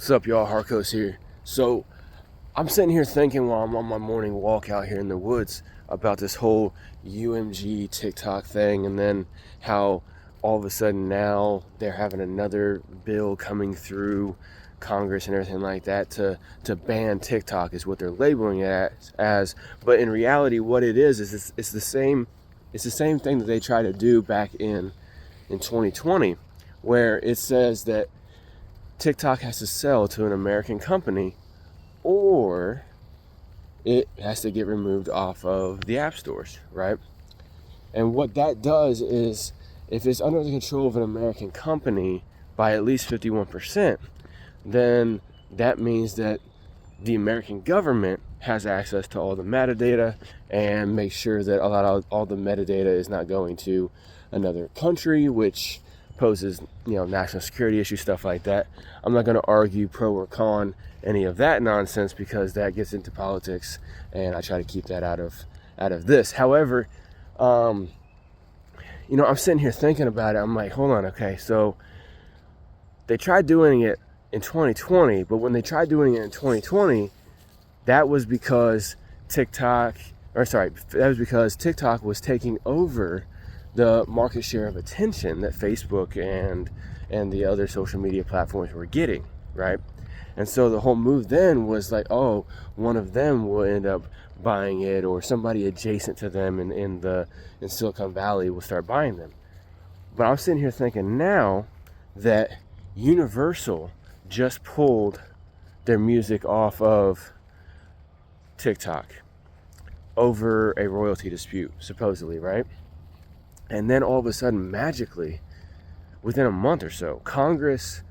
What's up, y'all? Harkos here. So I'm sitting here thinking while I'm on my morning walk out here in the woods about this whole UMG TikTok thing, and then how all of a sudden now they're having another bill coming through Congress and everything like that to ban TikTok is what they're labeling it as. But in reality, what it is it's the same thing that they tried to do back in 2020, where it says that TikTok has to sell to an American company or it has to get removed off of the app stores, right? And what that does is, if it's under the control of an American company by at least 51%, then that means that the American government has access to all the metadata and make sure that all the metadata is not going to another country, which poses, national security issues, stuff like that. I'm not going to argue pro or con any of that nonsense because that gets into politics, and I try to keep that out of this. However, I'm sitting here thinking about it. I'm like, hold on, okay, so they tried doing it in 2020, but when they tried doing it in 2020, that was because TikTok was taking over the market share of attention that Facebook and the other social media platforms were getting, right? And so the whole move then was like, oh, one of them will end up buying it, or somebody adjacent to them in Silicon Valley will start buying them. But I'm sitting here thinking now that Universal just pulled their music off of TikTok over a royalty dispute, supposedly, right? And then all of a sudden, magically, within a month or so, Congress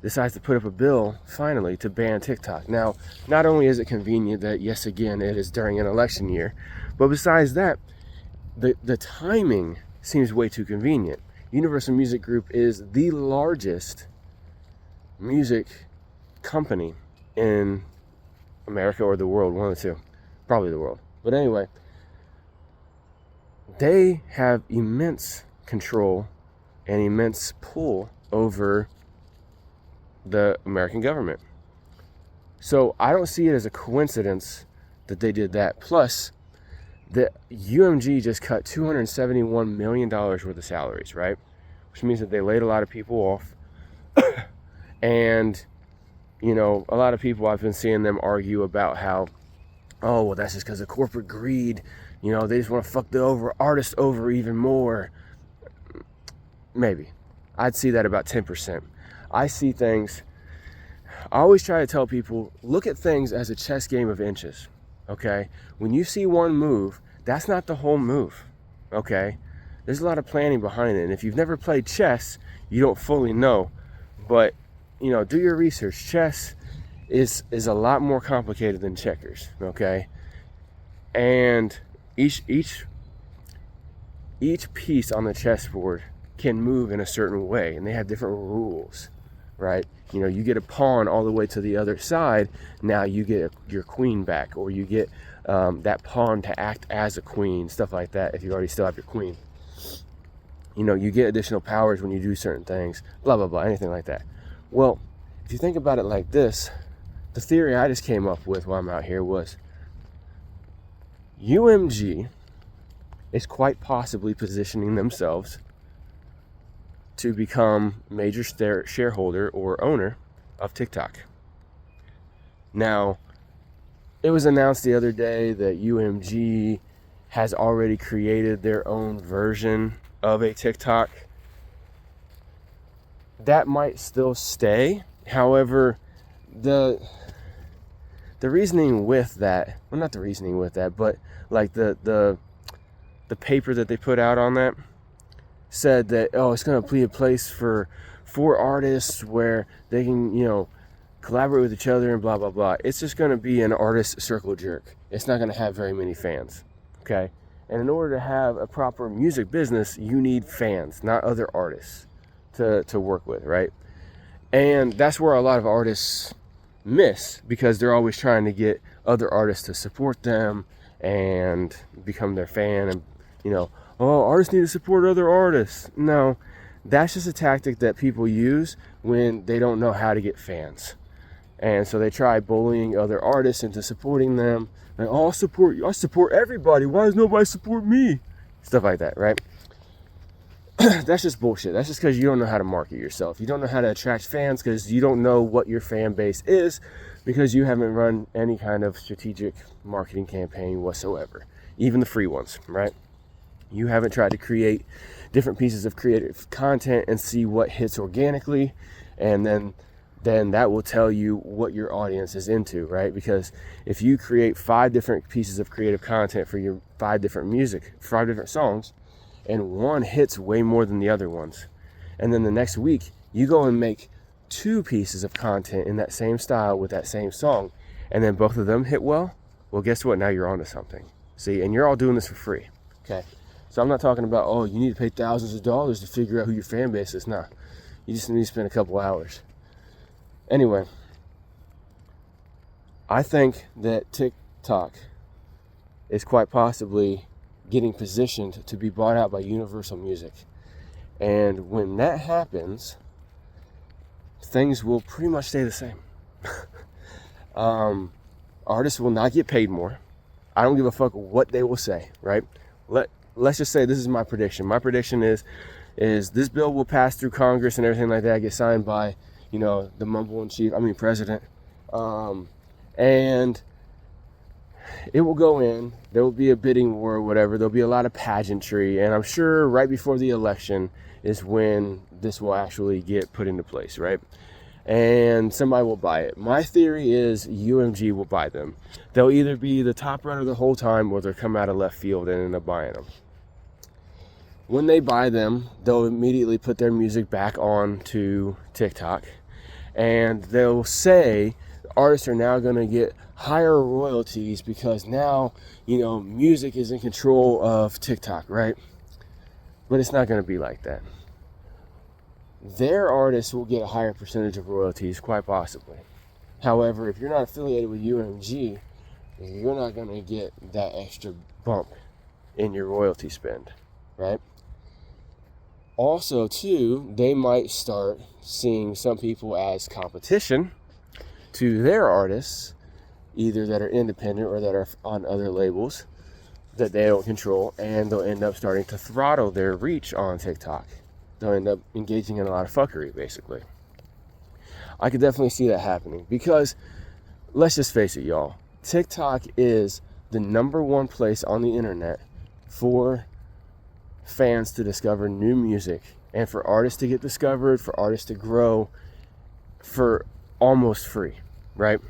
decides to put up a bill, finally, to ban TikTok. Now, not only is it convenient that, yes, again, it is during an election year, but besides that, the timing seems way too convenient. Universal Music Group is the largest music company in America or the world, one of the two. Probably the world. But anyway, they have immense control and immense pull over the American government. So I don't see it as a coincidence that they did that. Plus, the UMG just cut $271 million worth of salaries, right? Which means that they laid a lot of people off. And, a lot of people, I've been seeing them argue about how, oh, well, that's just because of corporate greed. They just want to fuck the artists over even more. Maybe. I'd see that about 10%. I always try to tell people, look at things as a chess game of inches, okay? When you see one move, that's not the whole move, okay? There's a lot of planning behind it, and if you've never played chess, you don't fully know. But, do your research. Chess is a lot more complicated than checkers, okay? And each piece on the chessboard can move in a certain way, and they have different rules, right? You get a pawn all the way to the other side, now you get your queen back, or you get that pawn to act as a queen, stuff like that, if you already still have your queen. You get additional powers when you do certain things, blah, blah, blah, anything like that. Well, if you think about it like this, the theory I just came up with while I'm out here was UMG is quite possibly positioning themselves to become major shareholder or owner of TikTok. Now, it was announced the other day that UMG has already created their own version of a TikTok. That might still stay. However, the reasoning with that, well, not the reasoning with that, but like the paper that they put out on that said that, it's going to be a place for artists where they can, collaborate with each other and blah, blah, blah. It's just going to be an artist circle jerk. It's not going to have very many fans, okay? And in order to have a proper music business, you need fans, not other artists to work with, right? And that's where a lot of artists miss, because they're always trying to get other artists to support them and become their fan, and artists need to support other artists. No, that's just a tactic that people use when they don't know how to get fans. And so they try bullying other artists into supporting them. Like, oh, I support everybody. Why does nobody support me? Stuff like that, right? That's just bullshit. That's just because you don't know how to market yourself. You don't know how to attract fans because you don't know what your fan base is, because you haven't run any kind of strategic marketing campaign whatsoever, even the free ones, right? You haven't tried to create different pieces of creative content and see what hits organically, and then that will tell you what your audience is into, right? Because if you create 5 different pieces of creative content for your 5 different songs, and one hits way more than the other ones, and then the next week you go and make 2 pieces of content in that same style with that same song, and then both of them hit well, guess what? Now you're onto something. See, and you're all doing this for free, okay? So I'm not talking about, oh, you need to pay thousands of dollars to figure out who your fan base is. Nah, you just need to spend a couple hours. Anyway, I think that TikTok is quite possibly getting positioned to be bought out by Universal Music. And when that happens, things will pretty much stay the same. Artists will not get paid more. I don't give a fuck what they will say, right? Let's just say this is my prediction. My prediction is this bill will pass through Congress and everything like that, get signed by, the president. And it will go in. There will be a bidding war or whatever. There'll be a lot of pageantry. And I'm sure right before the election is when this will actually get put into place, right? And somebody will buy it. My theory is UMG will buy them. They'll either be the top runner the whole time, or they'll come out of left field and end up buying them. When they buy them, they'll immediately put their music back on to TikTok. And they'll say artists are now going to get higher royalties because now, music is in control of TikTok, right? But it's not going to be like that. Their artists will get a higher percentage of royalties, quite possibly. However, if you're not affiliated with UMG, you're not going to get that extra bump in your royalty spend, right? Also, too, they might start seeing some people as competition to their artists, either that are independent or that are on other labels that they don't control, and they'll end up starting to throttle their reach on TikTok. They'll end up engaging in a lot of fuckery, basically. I could definitely see that happening because, let's just face it, y'all, TikTok is the number one place on the internet for fans to discover new music and for artists to get discovered, for artists to grow for almost free, right?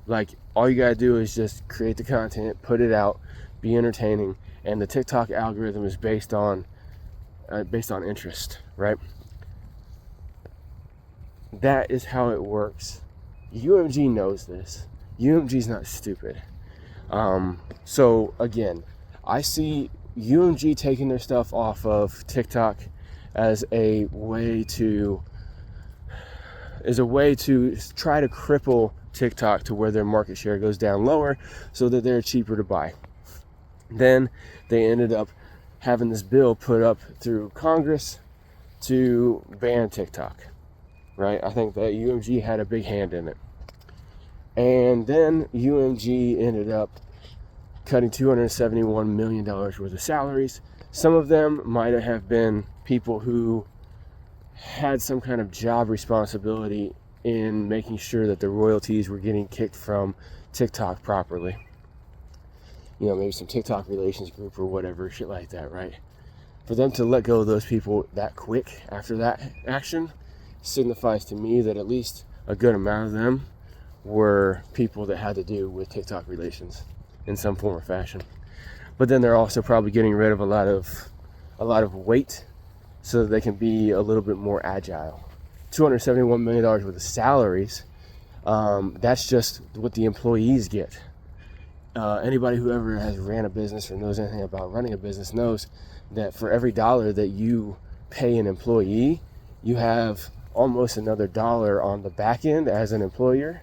Like, all you gotta do is just create the content, put it out, be entertaining, and the TikTok algorithm is based on interest, right? That is how it works. UMG knows this. UMG's not stupid. So again, I see UMG taking their stuff off of TikTok as a way to try to cripple TikTok to where their market share goes down lower so that they're cheaper to buy. Then they ended up having this bill put up through Congress to ban TikTok, right? I think that UMG had a big hand in it. And then UMG ended up cutting $271 million worth of salaries. Some of them might have been people who had some kind of job responsibility in making sure that the royalties were getting kicked from TikTok properly. Maybe some TikTok relations group or whatever, shit like that, right? For them to let go of those people that quick after that action signifies to me that at least a good amount of them were people that had to do with TikTok relations in some form or fashion. But then they're also probably getting rid of a lot of weight so that they can be a little bit more agile. $271 million worth of salaries, that's just what the employees get. Anybody who ever has ran a business or knows anything about running a business knows that for every dollar that you pay an employee, you have almost another dollar on the back end as an employer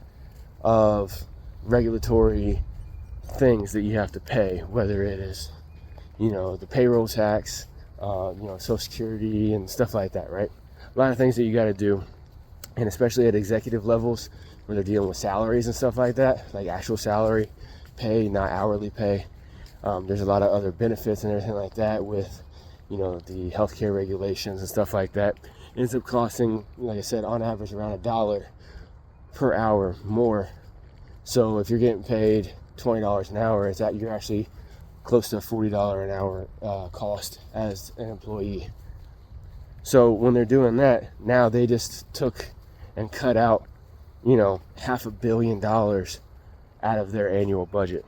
of regulatory things that you have to pay, whether it is, the payroll tax, Social Security and stuff like that, right? A lot of things that you got to do And especially at executive levels where they're dealing with salaries and stuff like that, like actual salary pay, not hourly pay. There's a lot of other benefits and everything like that with, the healthcare regulations and stuff like that. It ends up costing, like I said, on average around $1 per hour more. So if you're getting paid $20 an hour, you're actually close to a $40 an hour cost as an employee. So when they're doing that, now they just took and cut out, $500 million out of their annual budget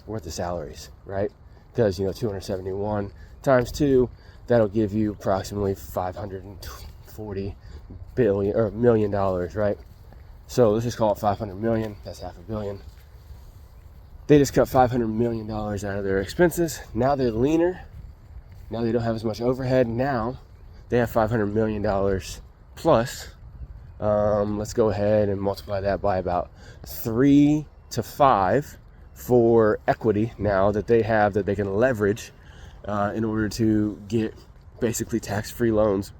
worth of salaries, right? Because 271 times 2, that'll give you approximately $540 million, right? So let's just call it 500 million. That's $500 million. They just cut $500 million out of their expenses. Now they're leaner. Now they don't have as much overhead. Now they have $500 million plus. Let's go ahead and multiply that by about 3 to 5 for equity now that they have, that they can leverage in order to get basically tax-free loans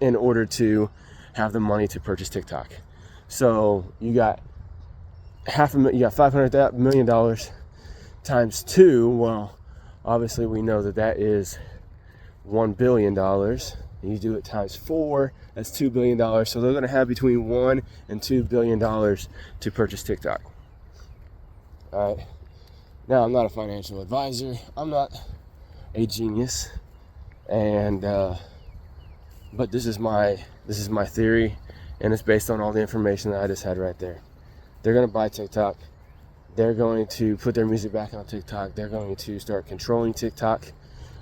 in order to have the money to purchase TikTok. So you got $500 million times 2. Well, obviously we know that is $1 billion. You do it times 4, that's $2 billion. So they're going to have between $1 and $2 billion to purchase TikTok. All right. Now, I'm not a financial advisor. I'm not a genius, and but this is my theory, and it's based on all the information that I just had right there. They're going to buy TikTok. They're going to put their music back on TikTok. They're going to start controlling TikTok.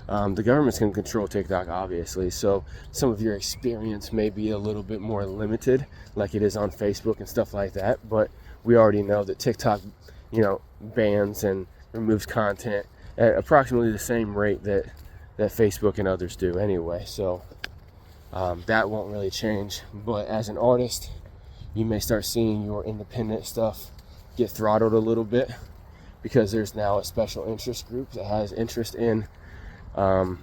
The government's going to control TikTok, obviously, so some of your experience may be a little bit more limited, like it is on Facebook and stuff like that, but we already know that TikTok, bans and removes content at approximately the same rate that Facebook and others do anyway, so that won't really change. But as an artist, you may start seeing your independent stuff get throttled a little bit because there's now a special interest group that has interest in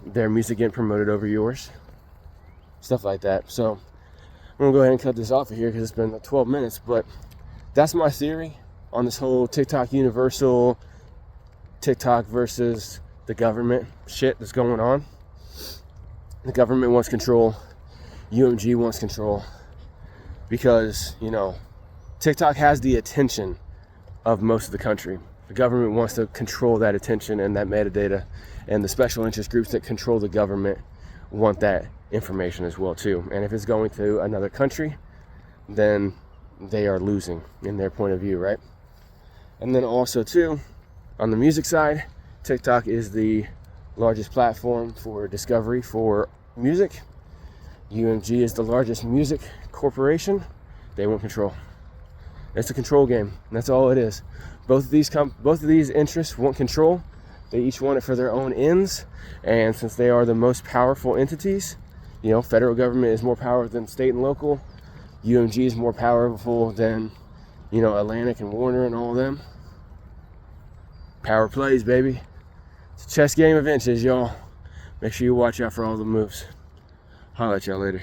their music getting promoted over yours, stuff like that. So I'm gonna go ahead and cut this off of here because it's been 12 minutes, but that's my theory on this whole TikTok universal, TikTok versus the government shit that's going on. The government wants control, UMG wants control, because TikTok has the attention of most of the country. The government wants to control that attention and that metadata, and the special interest groups that control the government want that information as well too. And if it's going to another country, then they are losing in their point of view, right? And then also too, on the music side, TikTok is the largest platform for discovery for music. UMG is the largest music corporation. They want control. It's a control game. That's all it is. Both of these interests want control. They each want it for their own ends, and since they are the most powerful entities, federal government is more powerful than state and local. UMG is more powerful than, Atlantic and Warner and all of them. Power plays, baby. It's a chess game of inches, y'all. Make sure you watch out for all the moves. Holla at y'all later.